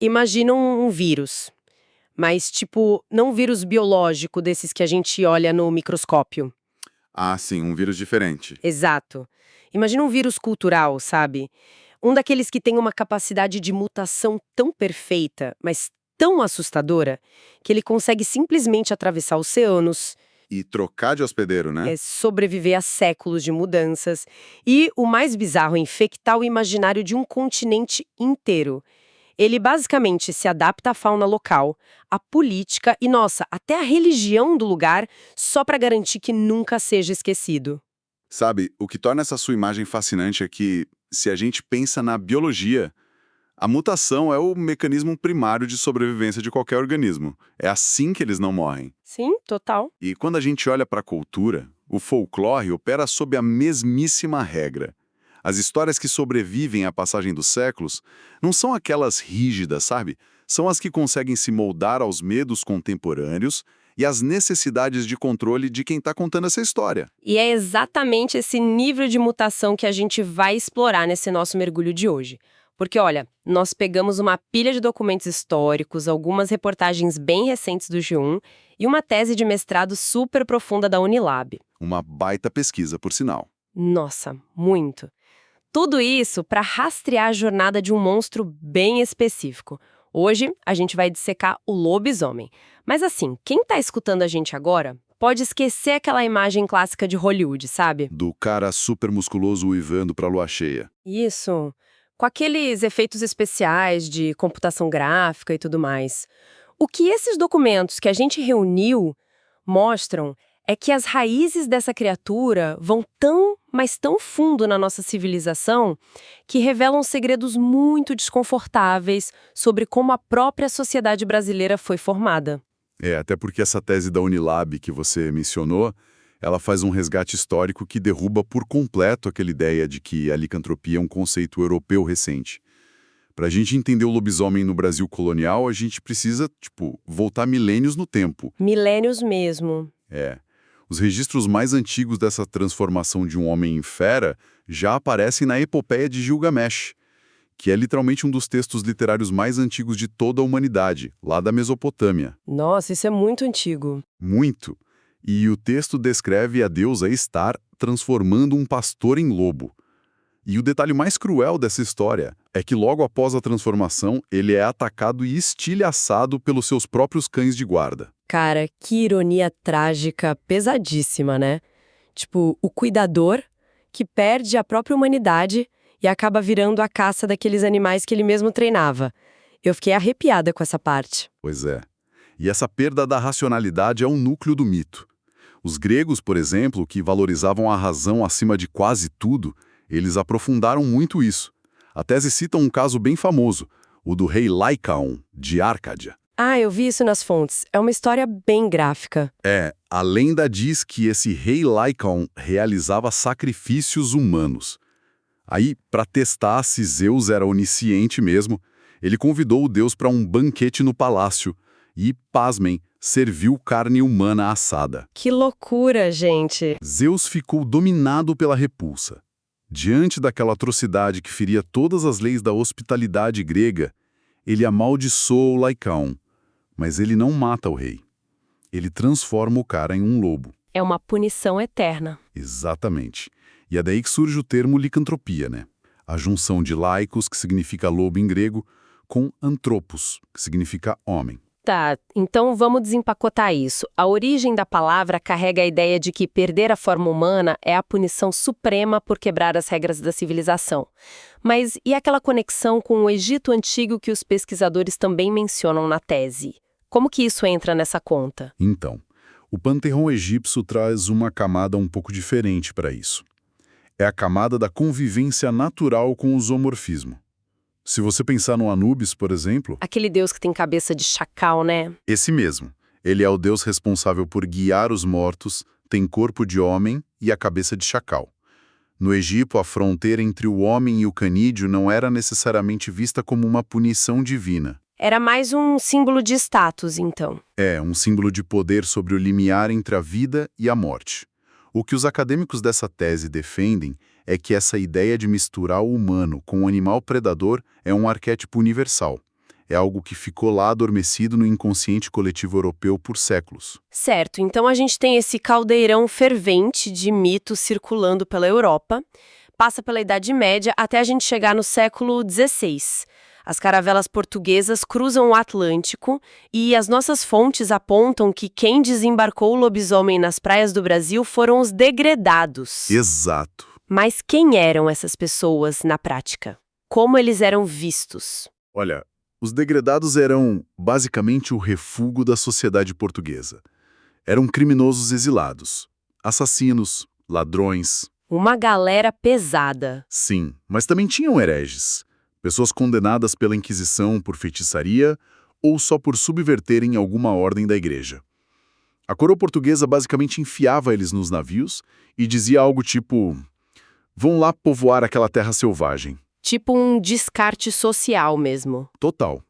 Imagina um vírus, mas tipo, não um vírus biológico desses que a gente olha no microscópio. Ah, sim, um vírus diferente. Exato. Imagina um vírus cultural, sabe? Um daqueles que tem uma capacidade de mutação tão perfeita, mas tão assustadora, que ele consegue simplesmente atravessar oceanos, E trocar de hospedeiro, né? sobreviver a séculos de mudanças e, o mais bizarro, infectar o imaginário de um continente inteiro. Ele basicamente se adapta à fauna local, à política e, nossa, até à religião do lugar, só para garantir que nunca seja esquecido. Sabe, o que torna essa sua imagem fascinante é que, se a gente pensa na biologia, a mutação é o mecanismo primário de sobrevivência de qualquer organismo. É assim que eles não morrem. Sim, total. E quando a gente olha para a cultura, o folclore opera sob a mesmíssima regra. As histórias que sobrevivem à passagem dos séculos não são aquelas rígidas, sabe? São as que conseguem se moldar aos medos contemporâneos e às necessidades de controle de quem está contando essa história. E é exatamente esse nível de mutação que a gente vai explorar nesse nosso mergulho de hoje. Porque, olha, nós pegamos uma pilha de documentos históricos, algumas reportagens bem recentes do G1 e uma tese de mestrado super profunda da Unilab. Uma baita pesquisa, por sinal. Nossa, muito. Tudo isso para rastrear a jornada de um monstro bem específico. Hoje, a gente vai dissecar o lobisomem. Mas assim, quem tá escutando a gente agora pode esquecer aquela imagem clássica de Hollywood, sabe? Do cara super musculoso uivando pra lua cheia. Isso. Com aqueles efeitos especiais de computação gráfica e tudo mais. O que esses documentos que a gente reuniu mostram é que as raízes dessa criatura vão tão, mas tão fundo na nossa civilização que revelam segredos muito desconfortáveis sobre como a própria sociedade brasileira foi formada. Até porque essa tese da Unilab que você mencionou, ela faz um resgate histórico que derruba por completo aquela ideia de que a licantropia é um conceito europeu recente. Para a gente entender o lobisomem no Brasil colonial, a gente precisa, voltar milênios no tempo. Milênios mesmo. Os registros mais antigos dessa transformação de um homem em fera já aparecem na Epopeia de Gilgamesh, que é literalmente um dos textos literários mais antigos de toda a humanidade, lá da Mesopotâmia. Nossa, isso é muito antigo. Muito. E o texto descreve a deusa Estar transformando um pastor em lobo. E o detalhe mais cruel dessa história é que logo após a transformação, ele é atacado e estilhaçado pelos seus próprios cães de guarda. Cara, que ironia trágica, pesadíssima, né? Tipo, o cuidador que perde a própria humanidade e acaba virando a caça daqueles animais que ele mesmo treinava. Eu fiquei arrepiada com essa parte. Pois é. E essa perda da racionalidade é um núcleo do mito. Os gregos, por exemplo, que valorizavam a razão acima de quase tudo, eles aprofundaram muito isso. A tese cita um caso bem famoso, o do rei Lycaon, de Árcadia. Ah, eu vi isso nas fontes. É uma história bem gráfica. A lenda diz que esse rei Lycaon realizava sacrifícios humanos. Aí, para testar se Zeus era onisciente mesmo, ele convidou o deus para um banquete no palácio e, pasmem, serviu carne humana assada. Que loucura, gente! Zeus ficou dominado pela repulsa. Diante daquela atrocidade que feria todas as leis da hospitalidade grega, ele amaldiçoou Lycaon, mas ele não mata o rei. Ele transforma o cara em um lobo. É uma punição eterna. Exatamente. E é daí que surge o termo licantropia, né? A junção de laicos, que significa lobo em grego, com antropos, que significa homem. Tá, então vamos desempacotar isso. A origem da palavra carrega a ideia de que perder a forma humana é a punição suprema por quebrar as regras da civilização. Mas e aquela conexão com o Egito Antigo que os pesquisadores também mencionam na tese? Como que isso entra nessa conta? Então, o panteão egípcio traz uma camada um pouco diferente para isso. É a camada da convivência natural com o zoomorfismo. Se você pensar no Anubis, por exemplo... Aquele deus que tem cabeça de chacal, né? Esse mesmo. Ele é o deus responsável por guiar os mortos, tem corpo de homem e a cabeça de chacal. No Egito, a fronteira entre o homem e o canídeo não era necessariamente vista como uma punição divina. Era mais um símbolo de status, então. Um símbolo de poder sobre o limiar entre a vida e a morte. O que os acadêmicos dessa tese defendem é que essa ideia de misturar o humano com o animal predador é um arquétipo universal. É algo que ficou lá adormecido no inconsciente coletivo europeu por séculos. Certo, então a gente tem esse caldeirão fervente de mitos circulando pela Europa, passa pela Idade Média até a gente chegar no século XVI. As caravelas portuguesas cruzam o Atlântico e as nossas fontes apontam que quem desembarcou o lobisomem nas praias do Brasil foram os degredados. Exato. Mas quem eram essas pessoas na prática? Como eles eram vistos? Olha, os degredados eram basicamente o refúgio da sociedade portuguesa. Eram criminosos exilados, assassinos, ladrões. Uma galera pesada. Sim, mas também tinham hereges. Pessoas condenadas pela Inquisição por feitiçaria ou só por subverterem alguma ordem da igreja. A coroa portuguesa basicamente enfiava eles nos navios e dizia algo tipo: vão lá povoar aquela terra selvagem. Tipo um descarte social mesmo. Total.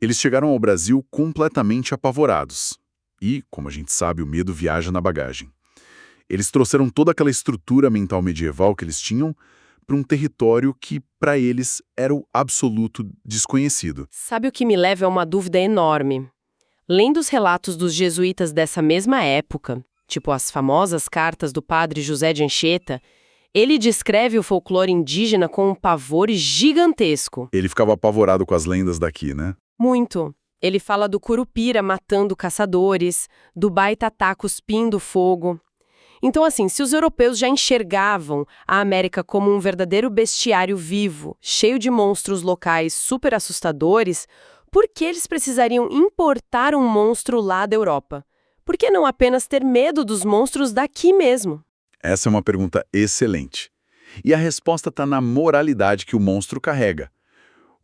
Eles chegaram ao Brasil completamente apavorados. E, como a gente sabe, o medo viaja na bagagem. Eles trouxeram toda aquela estrutura mental medieval que eles tinham para um território que, para eles, era o absoluto desconhecido. Sabe o que me leva a uma dúvida enorme? Lendo os relatos dos jesuítas dessa mesma época, tipo as famosas cartas do padre José de Anchieta, ele descreve o folclore indígena com um pavor gigantesco. Ele ficava apavorado com as lendas daqui, né? Muito. Ele fala do curupira matando caçadores, do baitatá cuspindo fogo. Então, assim, se os europeus já enxergavam a América como um verdadeiro bestiário vivo, cheio de monstros locais super assustadores, por que eles precisariam importar um monstro lá da Europa? Por que não apenas ter medo dos monstros daqui mesmo? Essa é uma pergunta excelente. E a resposta está na moralidade que o monstro carrega.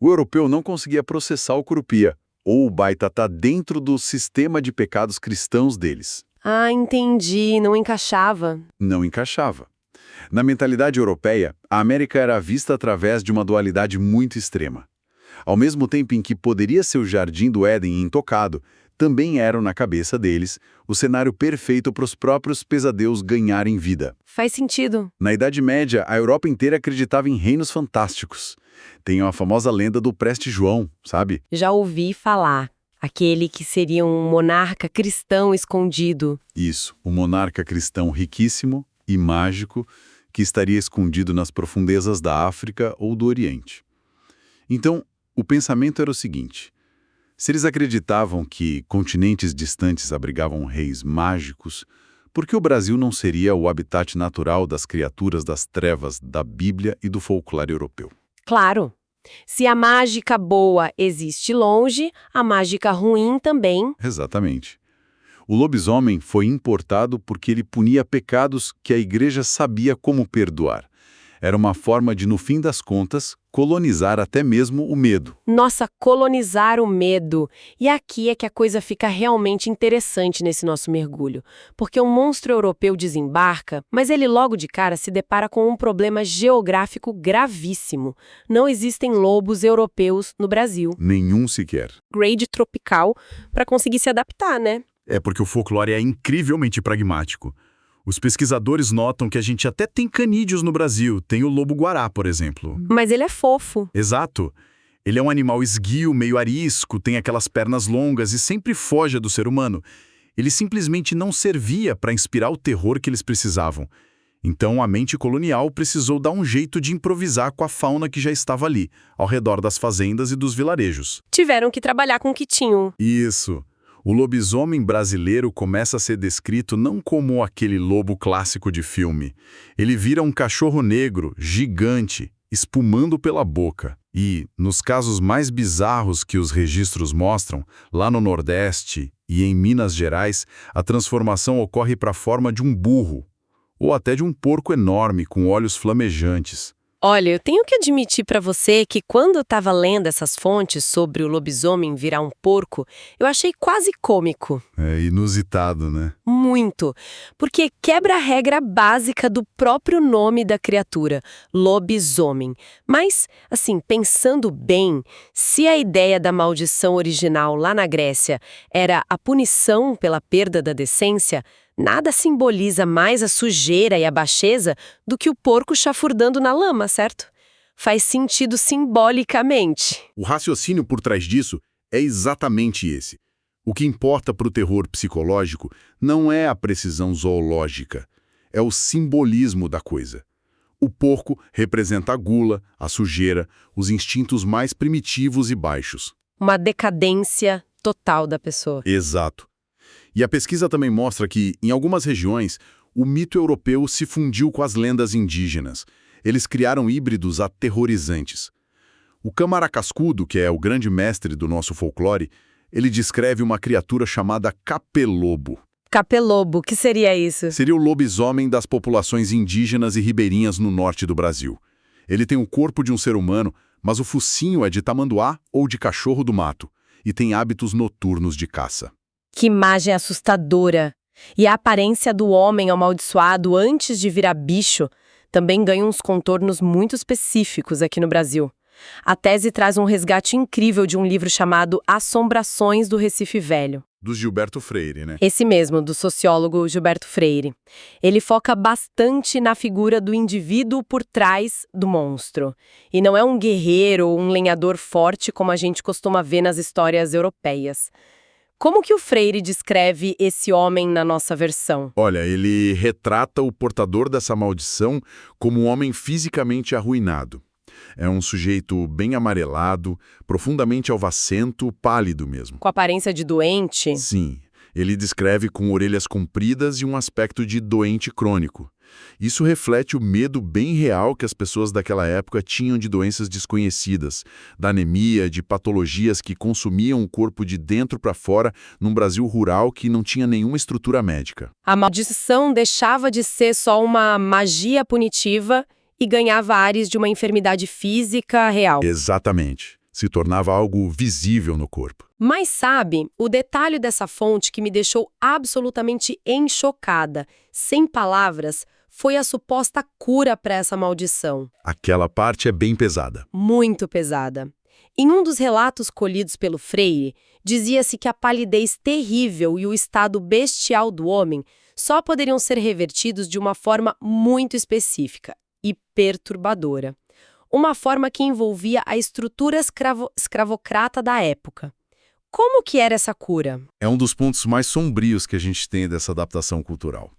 O europeu não conseguia processar o curupia, ou o baitatá dentro do sistema de pecados cristãos deles. Ah, entendi, não encaixava. Não encaixava. Na mentalidade europeia, a América era vista através de uma dualidade muito extrema. Ao mesmo tempo em que poderia ser o jardim do Éden intocado, também eram, na cabeça deles, o cenário perfeito para os próprios pesadeus ganharem vida. Faz sentido. Na Idade Média, a Europa inteira acreditava em reinos fantásticos. Tem a famosa lenda do Preste João, sabe? Já ouvi falar. Aquele que seria um monarca cristão escondido. Isso, um monarca cristão riquíssimo e mágico que estaria escondido nas profundezas da África ou do Oriente. Então, o pensamento era o seguinte: se eles acreditavam que continentes distantes abrigavam reis mágicos, por que o Brasil não seria o habitat natural das criaturas das trevas da Bíblia e do folclore europeu? Claro. Se a mágica boa existe longe, a mágica ruim também. Exatamente. O lobisomem foi importado porque ele punia pecados que a igreja sabia como perdoar. Era uma forma de, no fim das contas, colonizar até mesmo o medo. Nossa, colonizar o medo. E aqui é que a coisa fica realmente interessante nesse nosso mergulho. Porque o monstro europeu desembarca, mas ele logo de cara se depara com um problema geográfico gravíssimo. Não existem lobos europeus no Brasil. Nenhum sequer. Grade tropical para conseguir se adaptar, né? É porque o folclore é incrivelmente pragmático. Os pesquisadores notam que a gente até tem canídeos no Brasil, tem o lobo-guará, por exemplo. Mas ele é fofo. Exato. Ele é um animal esguio, meio arisco, tem aquelas pernas longas e sempre foge do ser humano. Ele simplesmente não servia para inspirar o terror que eles precisavam. Então a mente colonial precisou dar um jeito de improvisar com a fauna que já estava ali, ao redor das fazendas e dos vilarejos. Tiveram que trabalhar com o que tinham. Isso. O lobisomem brasileiro começa a ser descrito não como aquele lobo clássico de filme. Ele vira um cachorro negro, gigante, espumando pela boca. E, nos casos mais bizarros que os registros mostram, lá no Nordeste e em Minas Gerais, a transformação ocorre para a forma de um burro, ou até de um porco enorme com olhos flamejantes. Olha, eu tenho que admitir para você que quando eu estava lendo essas fontes sobre o lobisomem virar um porco, eu achei quase cômico. É inusitado, né? Muito. Porque quebra a regra básica do próprio nome da criatura, lobisomem. Mas, assim, pensando bem, se a ideia da maldição original lá na Grécia era a punição pela perda da decência, nada simboliza mais a sujeira e a baixeza do que o porco chafurdando na lama, certo? faz sentido simbolicamente. O raciocínio por trás disso é exatamente esse. O que importa para o terror psicológico não é a precisão zoológica, é o simbolismo da coisa. O porco representa a gula, a sujeira, os instintos mais primitivos e baixos. Uma decadência total da pessoa. Exato. E a pesquisa também mostra que, em algumas regiões, o mito europeu se fundiu com as lendas indígenas. Eles criaram híbridos aterrorizantes. O Câmara Cascudo, que é o grande mestre do nosso folclore, ele descreve uma criatura chamada capelobo. Capelobo, o que seria isso? Seria o lobisomem das populações indígenas e ribeirinhas no norte do Brasil. Ele tem o corpo de um ser humano, mas o focinho é de tamanduá ou de cachorro do mato, e tem hábitos noturnos de caça. Que imagem assustadora! E a aparência do homem amaldiçoado antes de virar bicho também ganha uns contornos muito específicos aqui no Brasil. A tese traz um resgate incrível de um livro chamado Assombrações do Recife Velho. Do Gilberto Freire, né? Esse mesmo, do sociólogo Gilberto Freire. Ele foca bastante na figura do indivíduo por trás do monstro. E não é um guerreiro ou um lenhador forte como a gente costuma ver nas histórias europeias. Como que o Freire descreve esse homem na nossa versão? Olha, ele retrata o portador dessa maldição como um homem fisicamente arruinado. É um sujeito bem amarelado, profundamente alvacento, pálido mesmo. Com aparência de doente? Sim, ele descreve com orelhas compridas e um aspecto de doente crônico. Isso reflete o medo bem real que as pessoas daquela época tinham de doenças desconhecidas, da anemia, de patologias que consumiam o corpo de dentro para fora num Brasil rural que não tinha nenhuma estrutura médica. A maldição deixava de ser só uma magia punitiva e ganhava ares de uma enfermidade física real. Exatamente. Se tornava algo visível no corpo. Mas sabe, o detalhe dessa fonte que me deixou absolutamente enxocada, sem palavras, foi a suposta cura para essa maldição. Aquela parte é bem pesada. Muito pesada. Em um dos relatos colhidos pelo Freire, dizia-se que a palidez terrível e o estado bestial do homem só poderiam ser revertidos de uma forma muito específica e perturbadora. Uma forma que envolvia a estrutura escravocrata da época. Como que era essa cura? É um dos pontos mais sombrios que a gente tem dessa adaptação cultural.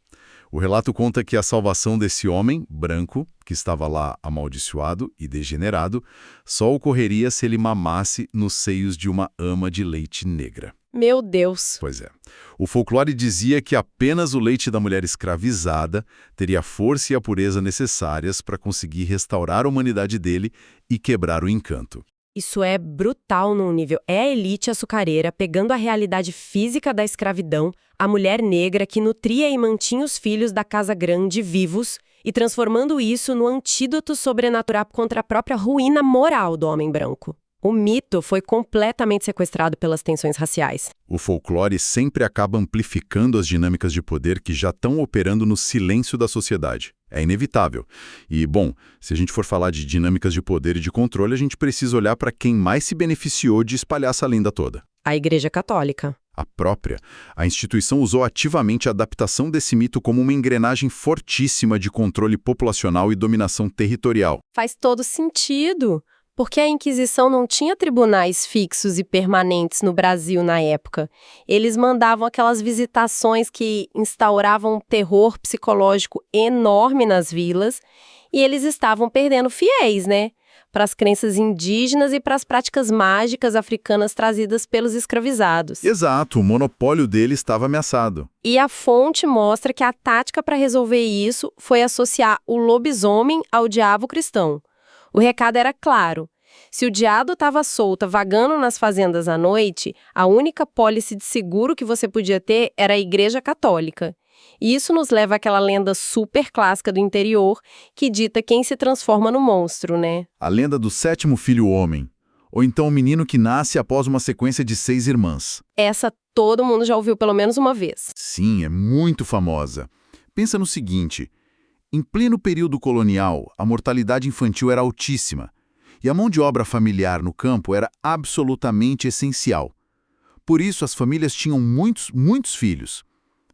O relato conta que a salvação desse homem, branco, que estava lá amaldiçoado e degenerado, só ocorreria se ele mamasse nos seios de uma ama de leite negra. Meu Deus! Pois é. O folclore dizia que apenas o leite da mulher escravizada teria a força e a pureza necessárias para conseguir restaurar a humanidade dele e quebrar o encanto. Isso é brutal num nível. É a elite açucareira pegando a realidade física da escravidão, a mulher negra que nutria e mantinha os filhos da casa grande vivos e transformando isso no antídoto sobrenatural contra a própria ruína moral do homem branco. O mito foi completamente sequestrado pelas tensões raciais. O folclore sempre acaba amplificando as dinâmicas de poder que já estão operando no silêncio da sociedade. É inevitável. E, bom, se a gente for falar de dinâmicas de poder e de controle, a gente precisa olhar para quem mais se beneficiou de espalhar essa lenda toda. A Igreja Católica. A própria. A instituição usou ativamente a adaptação desse mito como uma engrenagem fortíssima de controle populacional e dominação territorial. Faz todo sentido. Porque a Inquisição não tinha tribunais fixos e permanentes no Brasil na época. Eles mandavam aquelas visitações que instauravam um terror psicológico enorme nas vilas e eles estavam perdendo fiéis, né? Para as crenças indígenas e para as práticas mágicas africanas trazidas pelos escravizados. Exato, o monopólio dele estava ameaçado. E a fonte mostra que a tática para resolver isso foi associar o lobisomem ao diabo cristão. O recado era claro. Se o diabo estava solta, vagando nas fazendas à noite, a única pólice de seguro que você podia ter era a Igreja Católica. E isso nos leva àquela lenda super clássica do interior que dita quem se transforma no monstro, né? A lenda do sétimo filho homem. Ou então o menino que nasce após uma sequência de 6 irmãs. Essa todo mundo já ouviu pelo menos uma vez. Sim, é muito famosa. Pensa no seguinte. Em pleno período colonial, a mortalidade infantil era altíssima e a mão de obra familiar no campo era absolutamente essencial. Por isso, as famílias tinham muitos filhos.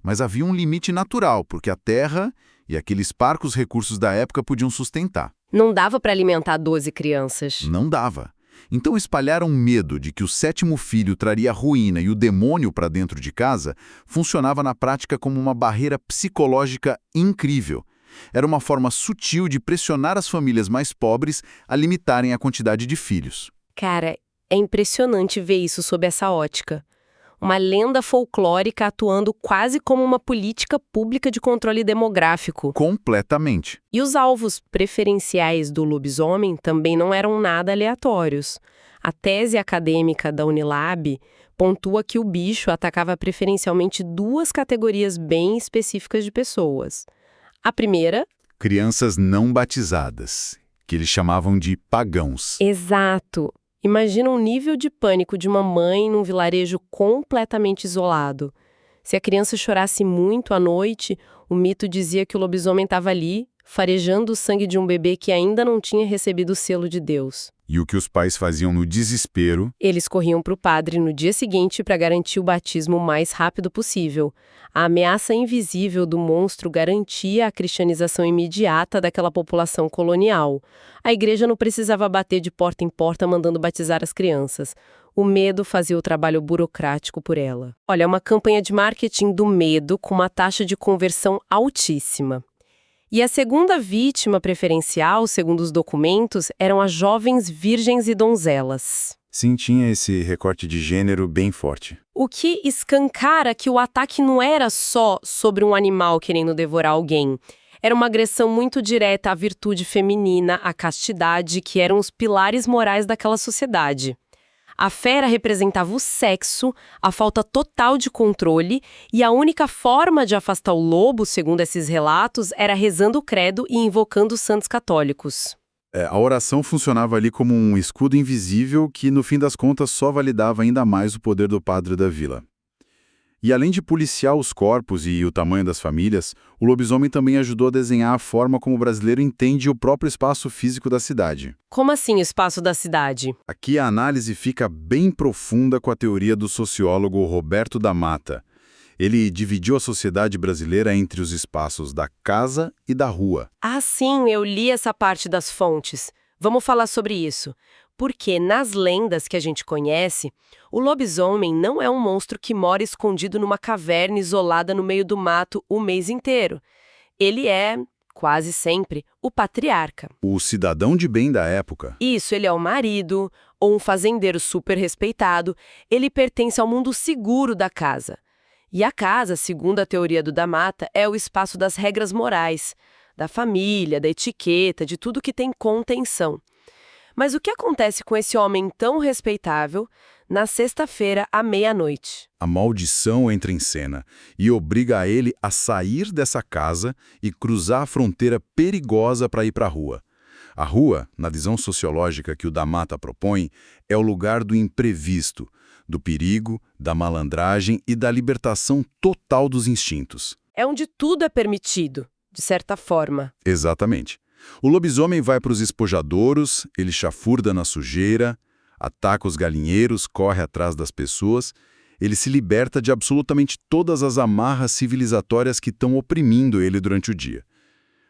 Mas havia um limite natural, porque a terra e aqueles parcos recursos da época podiam sustentar. Não dava para alimentar 12 crianças. Não dava. Então espalharam medo de que o sétimo filho traria ruína e o demônio para dentro de casa funcionava na prática como uma barreira psicológica incrível. Era uma forma sutil de pressionar as famílias mais pobres a limitarem a quantidade de filhos. Cara, é impressionante ver isso sob essa ótica. Uma lenda folclórica atuando quase como uma política pública de controle demográfico. Completamente. E os alvos preferenciais do lobisomem também não eram nada aleatórios. A tese acadêmica da Unilab pontua que o bicho atacava preferencialmente duas categorias bem específicas de pessoas. A primeira... Crianças não batizadas, que eles chamavam de pagãos. Exato. Imagina um nível de pânico de uma mãe num vilarejo completamente isolado. Se a criança chorasse muito à noite, o mito dizia que o lobisomem estava ali, farejando o sangue de um bebê que ainda não tinha recebido o selo de Deus. E o que os pais faziam no desespero? Eles corriam para o padre no dia seguinte para garantir o batismo o mais rápido possível. A ameaça invisível do monstro garantia a cristianização imediata daquela população colonial. A igreja não precisava bater de porta em porta mandando batizar as crianças. O medo fazia o trabalho burocrático por ela. Olha, é uma campanha de marketing do medo com uma taxa de conversão altíssima. E a segunda vítima preferencial, segundo os documentos, eram as jovens virgens e donzelas. Sim, tinha esse recorte de gênero bem forte. O que escancara que o ataque não era só sobre um animal querendo devorar alguém. Era uma agressão muito direta à virtude feminina, à castidade, que eram os pilares morais daquela sociedade. A fera representava o sexo, a falta total de controle, e a única forma de afastar o lobo, segundo esses relatos, era rezando o credo e invocando os santos católicos. A oração funcionava ali como um escudo invisível que, no fim das contas, só validava ainda mais o poder do padre da vila. E além de policiar os corpos e o tamanho das famílias, o lobisomem também ajudou a desenhar a forma como o brasileiro entende o próprio espaço físico da cidade. Como assim o espaço da cidade? Aqui a análise fica bem profunda com a teoria do sociólogo Roberto da Mata. Ele dividiu a sociedade brasileira entre os espaços da casa e da rua. Ah, sim, eu li essa parte das fontes. Vamos falar sobre isso. Porque nas lendas que a gente conhece, o lobisomem não é um monstro que mora escondido numa caverna isolada no meio do mato o mês inteiro. Ele é, quase sempre, o patriarca. O cidadão de bem da época. Isso, ele é o marido, ou um fazendeiro super respeitado. Ele pertence ao mundo seguro da casa. E a casa, segundo a teoria do da Mata, é o espaço das regras morais, da família, da etiqueta, de tudo que tem contenção. Mas o que acontece com esse homem tão respeitável na sexta-feira à meia-noite? A maldição entra em cena e obriga a ele a sair dessa casa e cruzar a fronteira perigosa para ir para a rua. A rua, na visão sociológica que o da Mata propõe, é o lugar do imprevisto, do perigo, da malandragem e da libertação total dos instintos. É onde tudo é permitido, de certa forma. Exatamente. O lobisomem vai para os espojadouros, ele chafurda na sujeira, ataca os galinheiros, corre atrás das pessoas, ele se liberta de absolutamente todas as amarras civilizatórias que estão oprimindo ele durante o dia.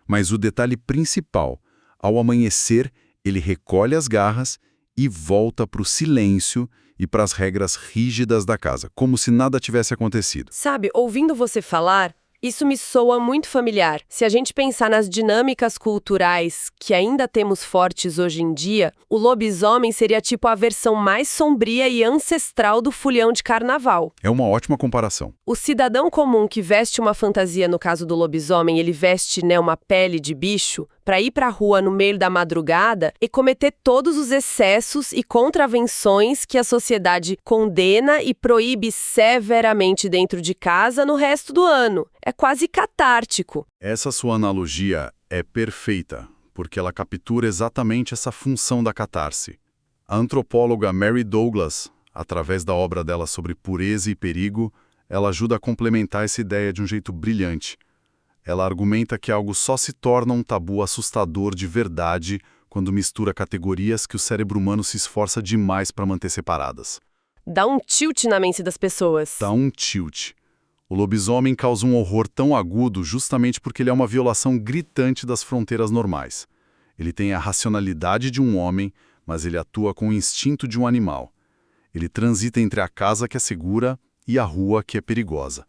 Mas o detalhe principal, ao amanhecer, ele recolhe as garras e volta para o silêncio e para as regras rígidas da casa, como se nada tivesse acontecido. Sabe, ouvindo você falar, isso me soa muito familiar. Se a gente pensar nas dinâmicas culturais que ainda temos fortes hoje em dia, o lobisomem seria tipo a versão mais sombria e ancestral do folião de carnaval. É uma ótima comparação. O cidadão comum que veste uma fantasia, no caso do lobisomem, ele veste, uma pele de bicho, para ir para a rua no meio da madrugada e cometer todos os excessos e contravenções que a sociedade condena e proíbe severamente dentro de casa no resto do ano. É quase catártico. Essa sua analogia é perfeita, porque ela captura exatamente essa função da catarse. A antropóloga Mary Douglas, através da obra dela sobre pureza e perigo, ela ajuda a complementar essa ideia de um jeito brilhante. Ela argumenta que algo só se torna um tabu assustador de verdade quando mistura categorias que o cérebro humano se esforça demais para manter separadas. Dá um tilt na mente das pessoas. Dá um tilt. O lobisomem causa um horror tão agudo justamente porque ele é uma violação gritante das fronteiras normais. Ele tem a racionalidade de um homem, mas ele atua com o instinto de um animal. Ele transita entre a casa que é segura e a rua que é perigosa.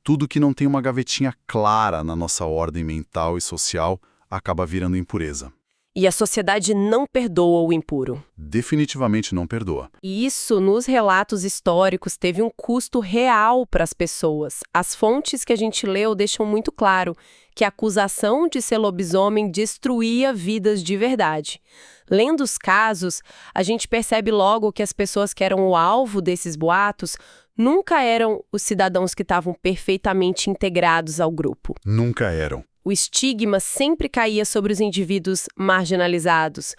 Tudo que não tem uma gavetinha clara na nossa ordem mental e social acaba virando impureza. E a sociedade não perdoa o impuro. Definitivamente não perdoa. E isso, nos relatos históricos, teve um custo real para as pessoas. As fontes que a gente leu deixam muito claro que a acusação de ser lobisomem destruía vidas de verdade. Lendo os casos, a gente percebe logo que as pessoas que eram o alvo desses boatos nunca eram os cidadãos que estavam perfeitamente integrados ao grupo. Nunca eram. O estigma sempre caía sobre os indivíduos marginalizados.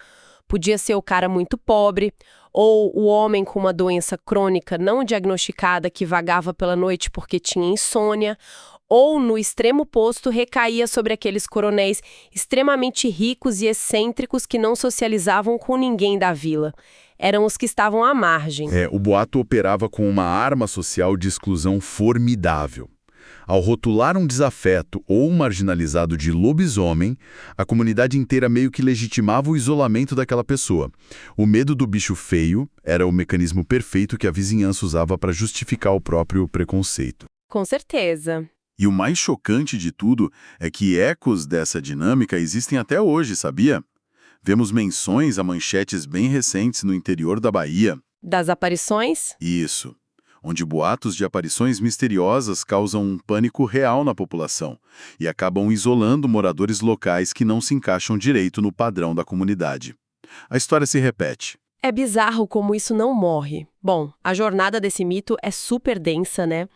Podia ser o cara muito pobre, ou o homem com uma doença crônica não diagnosticada que vagava pela noite porque tinha insônia, ou, no extremo oposto, recaía sobre aqueles coronéis extremamente ricos e excêntricos que não socializavam com ninguém da vila. Eram os que estavam à margem. O boato operava com uma arma social de exclusão formidável. Ao rotular um desafeto ou um marginalizado de lobisomem, a comunidade inteira meio que legitimava o isolamento daquela pessoa. O medo do bicho feio era o mecanismo perfeito que a vizinhança usava para justificar o próprio preconceito. Com certeza. E o mais chocante de tudo é que ecos dessa dinâmica existem até hoje, sabia? Vemos menções a manchetes bem recentes no interior da Bahia. Das aparições? Isso. Onde boatos de aparições misteriosas causam um pânico real na população e acabam isolando moradores locais que não se encaixam direito no padrão da comunidade. A história se repete. É bizarro como isso não morre. Bom, a jornada desse mito é super densa, né?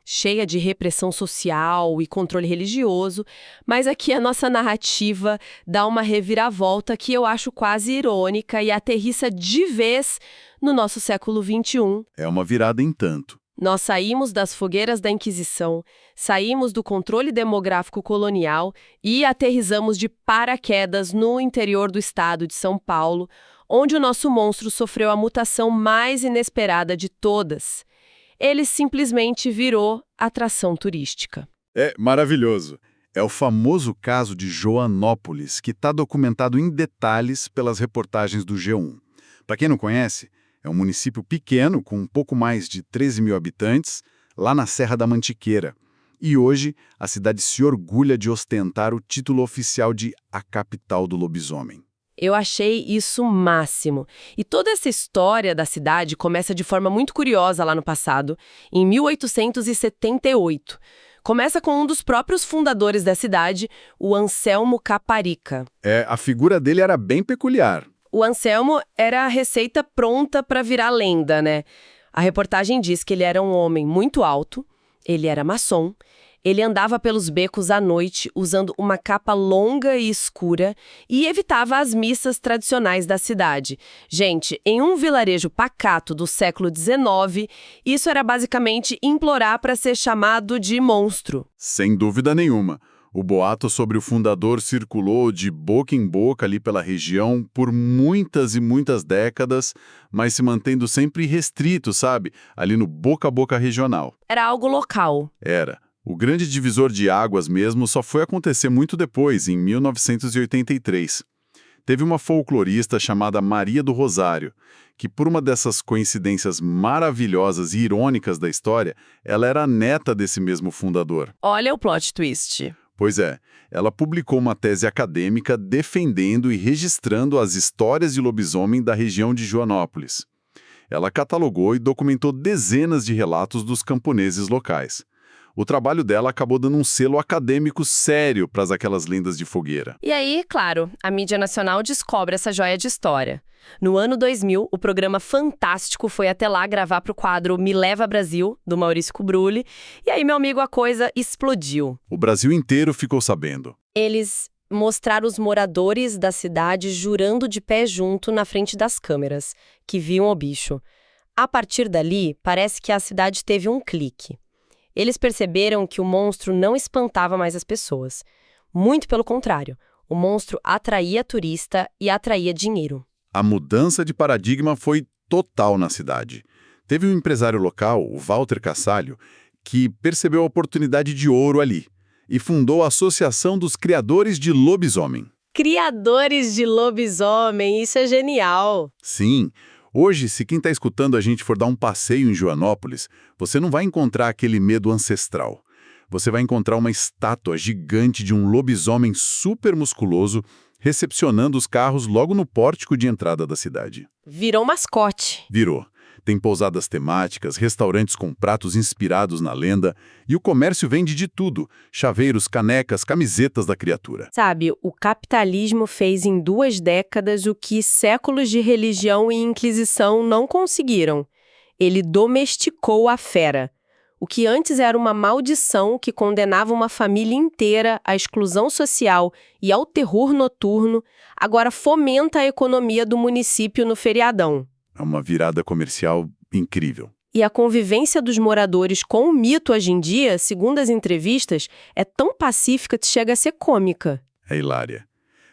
Cheia de repressão social e controle religioso, mas aqui a nossa narrativa dá uma reviravolta que eu acho quase irônica e aterrissa de vez no nosso século XXI. É uma virada em tanto. Nós saímos das fogueiras da Inquisição, saímos do controle demográfico colonial e aterrissamos de paraquedas no interior do estado de São Paulo, onde o nosso monstro sofreu a mutação mais inesperada de todas. Ele simplesmente virou atração turística. É maravilhoso. É o famoso caso de Joanópolis, que está documentado em detalhes pelas reportagens do G1. Para quem não conhece, é um município pequeno, com um pouco mais de 13 mil habitantes, lá na Serra da Mantiqueira. E hoje, a cidade se orgulha de ostentar o título oficial de a capital do lobisomem. Eu achei isso o máximo. E toda essa história da cidade começa de forma muito curiosa lá no passado, em 1878. Começa com um dos próprios fundadores da cidade, o Anselmo Caparica. A figura dele era bem peculiar. O Anselmo era a receita pronta para virar lenda, né? A reportagem diz que ele era um homem muito alto, ele era maçom, ele andava pelos becos à noite usando uma capa longa e escura e evitava as missas tradicionais da cidade. Gente, em um vilarejo pacato do século XIX, isso era basicamente implorar para ser chamado de monstro. Sem dúvida nenhuma. O boato sobre o fundador circulou de boca em boca ali pela região por muitas e muitas décadas, mas se mantendo sempre restrito, sabe? Ali no boca a boca regional. Era algo local. Era. O grande divisor de águas mesmo só foi acontecer muito depois, em 1983. Teve uma folclorista chamada Maria do Rosário, que por uma dessas coincidências maravilhosas e irônicas da história, ela era a neta desse mesmo fundador. Olha o plot twist. Pois é, ela publicou uma tese acadêmica defendendo e registrando as histórias de lobisomem da região de Joanópolis. Ela catalogou e documentou dezenas de relatos dos camponeses locais. O trabalho dela acabou dando um selo acadêmico sério para aquelas lendas de fogueira. E aí, claro, a mídia nacional descobre essa joia de história. No ano 2000, o programa Fantástico foi até lá gravar para o quadro Me Leva Brasil, do Maurício Cubrulli. E aí, meu amigo, a coisa explodiu. O Brasil inteiro ficou sabendo. Eles mostraram os moradores da cidade jurando de pé junto na frente das câmeras, que viam o bicho. A partir dali, parece que a cidade teve um clique. Eles perceberam que o monstro não espantava mais as pessoas. Muito pelo contrário, o monstro atraía turista e atraía dinheiro. A mudança de paradigma foi total na cidade. Teve um empresário local, o Walter Cassalho, que percebeu a oportunidade de ouro ali e fundou a Associação dos Criadores de Lobisomem. Criadores de lobisomem, isso é genial. Sim, hoje, se quem está escutando a gente for dar um passeio em Joanópolis, você não vai encontrar aquele medo ancestral. Você vai encontrar uma estátua gigante de um lobisomem super musculoso recepcionando os carros logo no pórtico de entrada da cidade. Virou mascote. Virou. Tem pousadas temáticas, restaurantes com pratos inspirados na lenda, e o comércio vende de tudo: chaveiros, canecas, camisetas da criatura. Sabe, o capitalismo fez em 2 décadas o que séculos de religião e inquisição não conseguiram. Ele domesticou a fera. O que antes era uma maldição que condenava uma família inteira à exclusão social e ao terror noturno, agora fomenta a economia do município no feriadão. É uma virada comercial incrível. E a convivência dos moradores com o mito hoje em dia, segundo as entrevistas, é tão pacífica que chega a ser cômica. É hilária.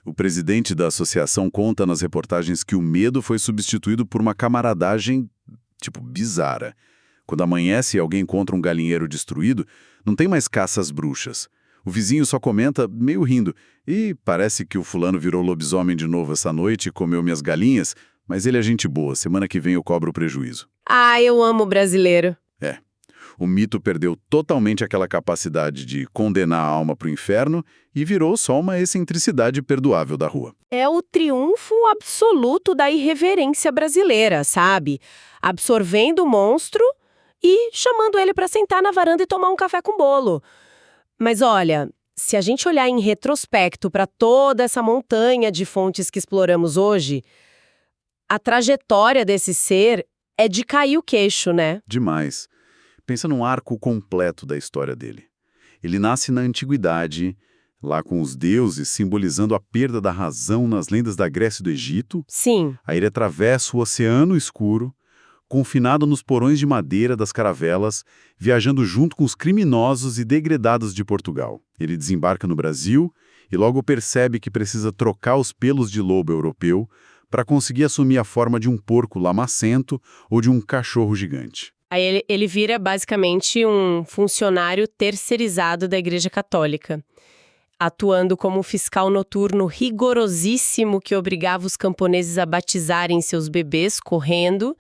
O presidente da associação conta nas reportagens que o medo foi substituído por uma camaradagem, bizarra. Quando amanhece e alguém encontra um galinheiro destruído, não tem mais caça às bruxas. O vizinho só comenta, meio rindo, e parece que o fulano virou lobisomem de novo essa noite e comeu minhas galinhas, mas ele é gente boa, semana que vem eu cobro o prejuízo. Ah, eu amo o brasileiro. O mito perdeu totalmente aquela capacidade de condenar a alma para o inferno e virou só uma excentricidade perdoável da rua. É o triunfo absoluto da irreverência brasileira, sabe? Absorvendo o monstro e chamando ele para sentar na varanda e tomar um café com bolo. Mas olha, se a gente olhar em retrospecto para toda essa montanha de fontes que exploramos hoje, a trajetória desse ser é de cair o queixo, né? Demais. Pensa num arco completo da história dele. Ele nasce na antiguidade, lá com os deuses simbolizando a perda da razão nas lendas da Grécia e do Egito. Sim. Aí ele atravessa o oceano escuro, confinado nos porões de madeira das caravelas, viajando junto com os criminosos e degredados de Portugal. Ele desembarca no Brasil e logo percebe que precisa trocar os pelos de lobo europeu para conseguir assumir a forma de um porco lamacento ou de um cachorro gigante. Aí ele vira basicamente um funcionário terceirizado da Igreja Católica, atuando como um fiscal noturno rigorosíssimo que obrigava os camponeses a batizarem seus bebês correndo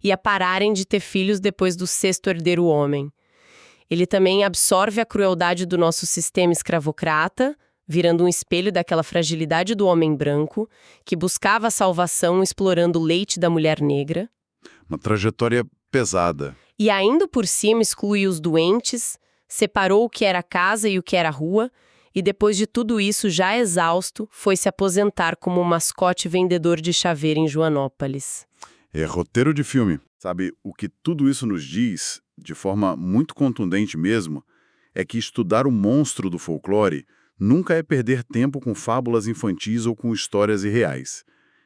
e a pararem de ter filhos depois do 6º herdeiro homem. Ele também absorve a crueldade do nosso sistema escravocrata, virando um espelho daquela fragilidade do homem branco, que buscava a salvação explorando o leite da mulher negra. Uma trajetória pesada. E ainda por cima exclui os doentes, separou o que era casa e o que era rua, e depois de tudo isso, já exausto, foi se aposentar como um mascote vendedor de chaveiro em Joanópolis. É roteiro de filme. Sabe, o que tudo isso nos diz, de forma muito contundente mesmo, é que estudar o monstro do folclore nunca é perder tempo com fábulas infantis ou com histórias irreais.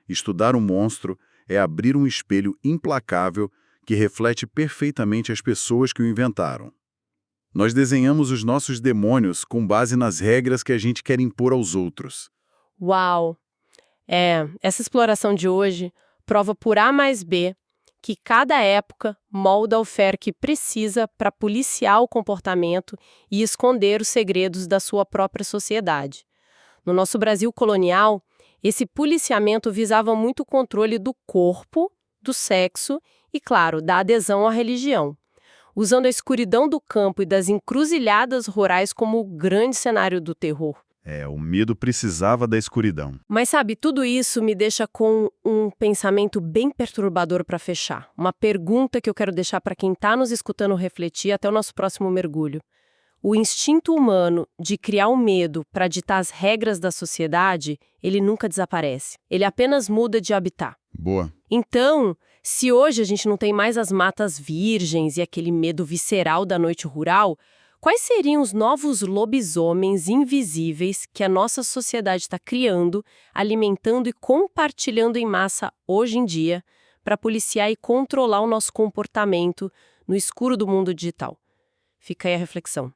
Estudar o monstro é abrir um espelho implacável que reflete perfeitamente as pessoas que o inventaram. Nós desenhamos os nossos demônios com base nas regras que a gente quer impor aos outros. Uau! Essa exploração de hoje prova por A mais B que cada época molda o fer que precisa para policiar o comportamento e esconder os segredos da sua própria sociedade. No nosso Brasil colonial, esse policiamento visava muito o controle do corpo, do sexo e, claro, da adesão à religião, usando a escuridão do campo e das encruzilhadas rurais como o grande cenário do terror. O medo precisava da escuridão. Mas sabe, tudo isso me deixa com um pensamento bem perturbador para fechar. Uma pergunta que eu quero deixar para quem está nos escutando refletir até o nosso próximo mergulho. O instinto humano de criar o medo para ditar as regras da sociedade, ele nunca desaparece. Ele apenas muda de habitat. Boa. Então, se hoje a gente não tem mais as matas virgens e aquele medo visceral da noite rural, quais seriam os novos lobisomens invisíveis que a nossa sociedade está criando, alimentando e compartilhando em massa hoje em dia para policiar e controlar o nosso comportamento no escuro do mundo digital? Fica aí a reflexão.